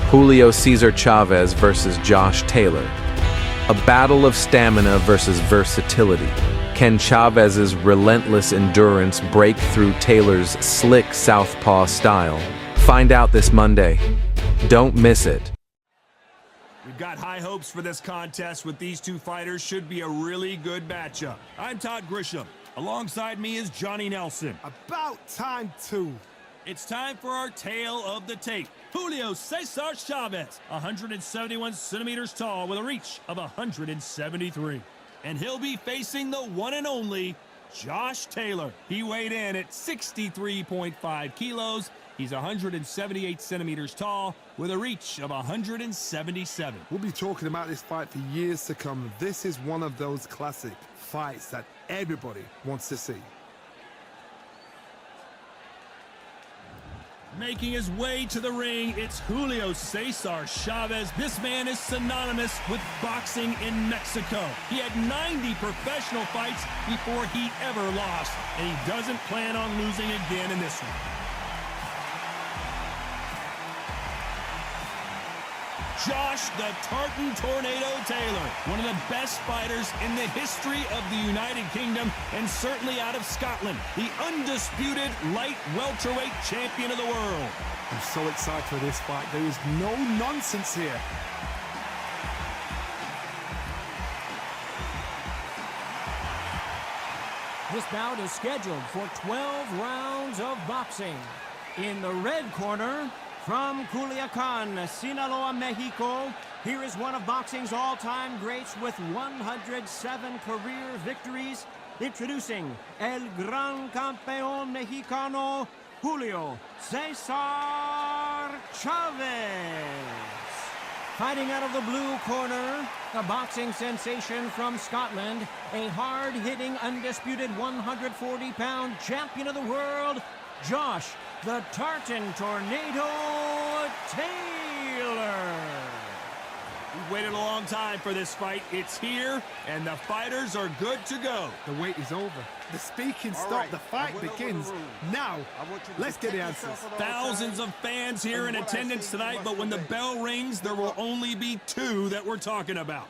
Julio Cesar Chavez versus Josh Taylor. A battle of stamina versus versatility. Can Chavez's relentless endurance break through Taylor's slick southpaw style? Find out this Monday. Don't miss it. We've got high hopes for this contest with these two fighters. Should be a really good matchup. I'm Todd Grisham. Alongside me is Johnny Nelson. About time, too. It's time for our tale of the tape. Julio Cesar Chavez, 171 centimeters tall with a reach of 173. And he'll be facing the one and only Josh Taylor. He weighed in at 63.5 kilos. He's 178 centimeters tall with a reach of 177. We'll be talking about this fight for years to come. This is one of those classic fights that everybody wants to see. Making his way to the ring, it's Julio Cesar Chavez. This man is synonymous with boxing in Mexico. He had 90 professional fights before he ever lost, and he doesn't plan on losing again in this one. Josh the Tartan Tornado Taylor, one of the best fighters in the history of the United Kingdom and certainly out of Scotland, the undisputed light welterweight champion of the world. I'm so excited for this fight. There is no nonsense here. This bout is scheduled for 12 rounds of boxing. In the red corner, from Culiacan, Sinaloa, Mexico, here is one of boxing's all-time greats with 107 career victories. Introducing El Gran Campeón Mexicano, Julio Cesar Chavez. Fighting out of the blue corner, a boxing sensation from Scotland, a hard-hitting, undisputed 140-pound champion of the world, Josh the Tartan Tornado Taylor. We've waited a long time for this fight. It's here, and the fighters are good to go. The wait is over. The speaking stopped. The fight begins. Now, let's get the answers. Thousands of fans here in attendance tonight, but when the bell rings, there will only be two that we're talking about.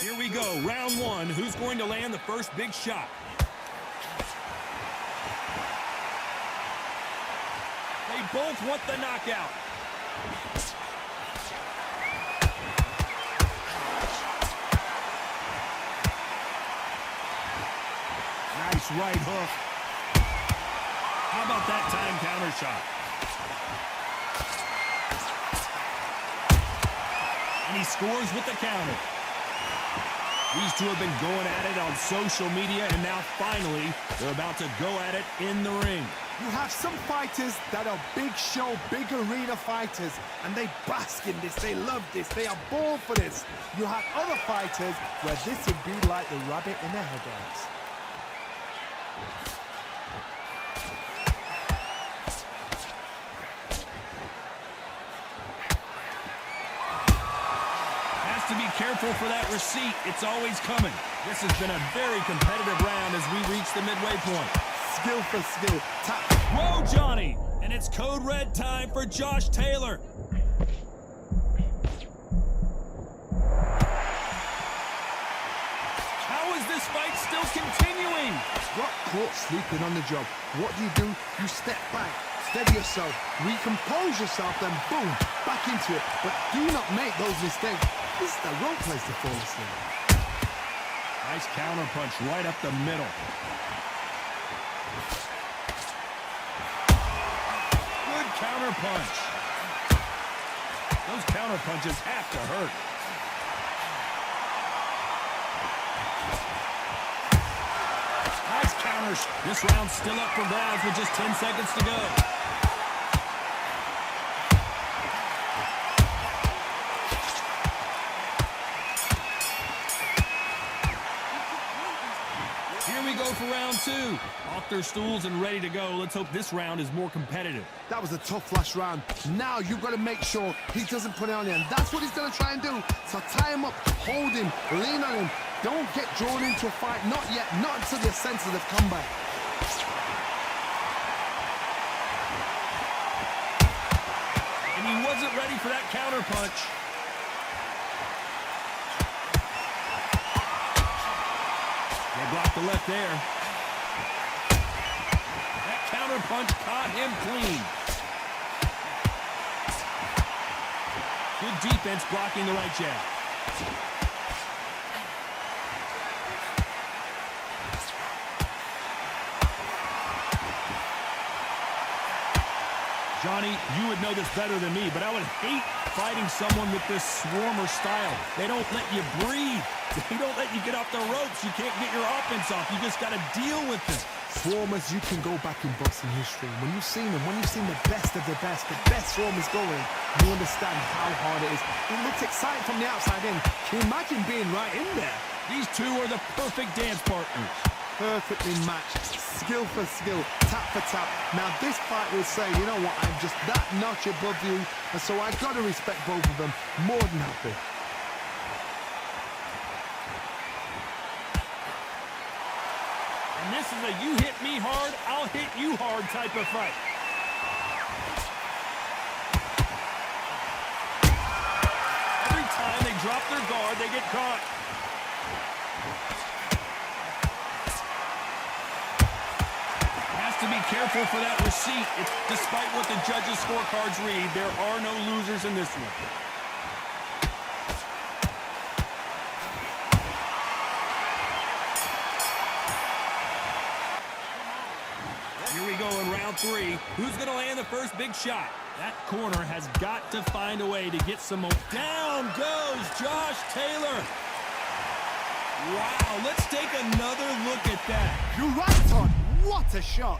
Here we go, round one. Who's going to land the first big shot? They both want the knockout. Nice right hook. How about that time counter shot? And he scores with the counter. These two have been going at it on social media, and now finally, they're about to go at it in the ring. You have some fighters that are big show, big arena fighters, and they bask in this, they love this, they are born for this. You have other fighters where this would be like the rabbit in the headlights. To be careful for that receipt. It's always coming. This has been a very competitive round as we reach the midway point. Skill for skill. Whoa, Johnny! And it's code red time for Josh Taylor. How is this fight still continuing? Got caught sleeping on the job. What do? You step back, steady yourself, recompose yourself, then boom, back into it. But do not make those mistakes. This is the wrong place to fall asleep. Nice counter punch right up the middle. Good counter punch. Those counter punches have to hurt. Nice counters. This round's still up for grabs with just 10 seconds to go. For round two. Off their stools and ready to go. Let's hope this round is more competitive. That was a tough last round. Now you've got to make sure he doesn't put it on you, and that's what he's going to try and do. So tie him up, hold him, lean on him. Don't get drawn into a fight. Not yet. Not until your senses have come back. wasn't ready for that counter punch. They blocked the left there. That counter punch caught him clean. Good defense blocking the right jab. Johnny, you would know this better than me, but I would hate fighting someone with this swarmer style. They don't let you breathe. They don't let you get off the ropes. You can't get your offense off. You just got to deal with them. Swarmers, you can go back in boxing history. When you've seen them, when you've seen the best of the best swarmers going, you understand how hard it is. It looks exciting from the outside in. Can you imagine being right in there? These two are the perfect dance partners. Perfectly matched, skill for skill, tap for tap. Now this fight will say, you know what, I'm just that notch above you, and so I've got to respect both of them more than happy. And this is a you hit me hard, I'll hit you hard type of fight. Every time they drop their guard, they get caught. To be careful for that receipt. Despite what the judges' scorecards read, there are no losers in this one. Here we go in round 3. Who's going to land the first big shot? That corner has got to find a way to get some more. Down goes Josh Taylor. Wow, let's take another look at that. You're right, Todd. What a shot!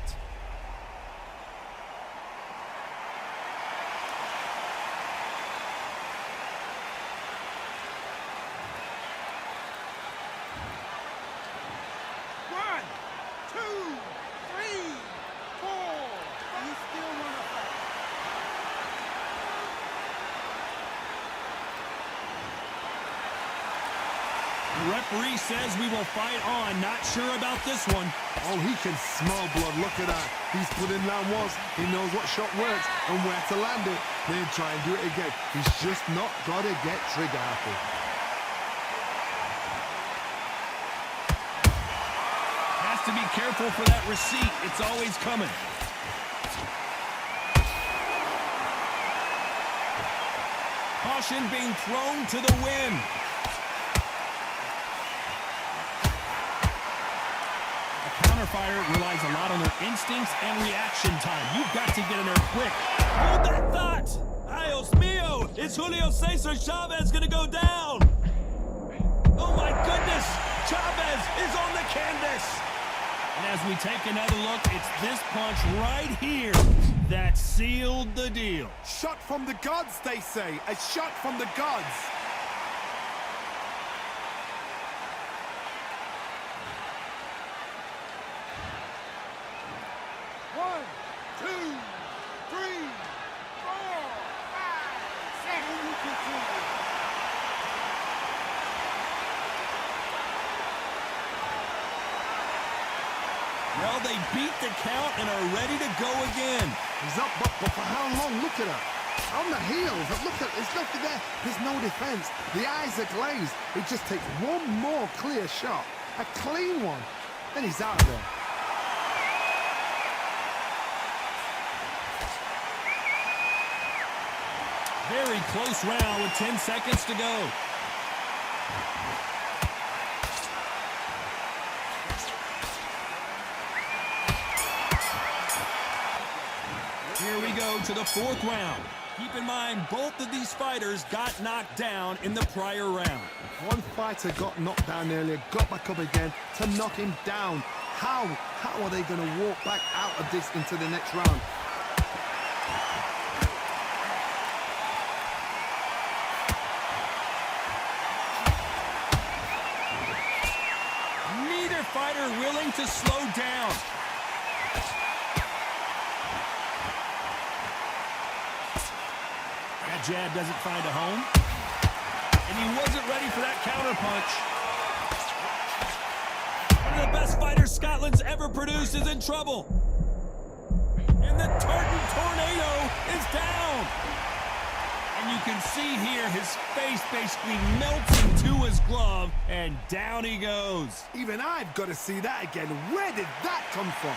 One, two, three, four. You still want to fight? The referee says we will fight on. Not sure about this one. Oh, he can smell blood. Look at that. He's put in round once. He knows what shot works and where to land it. Then try and do it again. He's just not got to get trigger happy. Has to be careful for that receipt. It's always coming. Caution being thrown to the wind. Fighter relies a lot on their instincts and reaction time. You've got to get in there quick. Hold that thought. Dios mío, is Julio Cesar Chavez going to go down? Oh my goodness, Chavez is on the canvas. And as we take another look, it's this punch right here that sealed the deal. Shot from the gods, they say. A shot from the gods. Well, they beat the count and are ready to go again. He's up, but for how long? Look at her. On the heels. Look at, there's nothing there. There's no defense. The eyes are glazed. It just takes one more clear shot. A clean one. Then he's out of there. Very close round with 10 seconds to go. Here we go to the 4th round. Keep in mind, both of these fighters got knocked down in the prior round. One fighter got knocked down earlier, got back up again to knock him down. How are they going to walk back out of this into the next round? Neither fighter willing to slow down. That jab doesn't find a home. And he wasn't ready for that counter punch. One of the best fighters Scotland's ever produced is in trouble. And the Tartan Tornado is down. can see here his face basically melting to his glove, and down he goes. Even I've got to see that again. Where did that come from?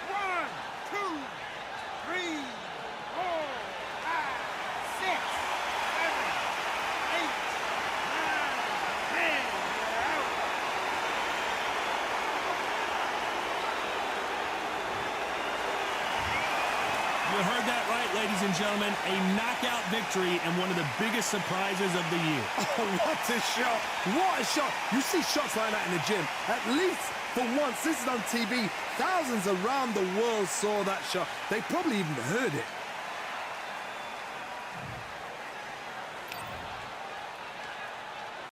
One, two, three, four, five, six, seven, eight, nine, 10. You're out. You heard that right, ladies and gentlemen. A knockout victory and one of the biggest surprises of the year. Oh, what a shot! What a shot! You see shots like that in the gym. At least for once, this is on TV. Thousands around the world saw that shot. They probably even heard it.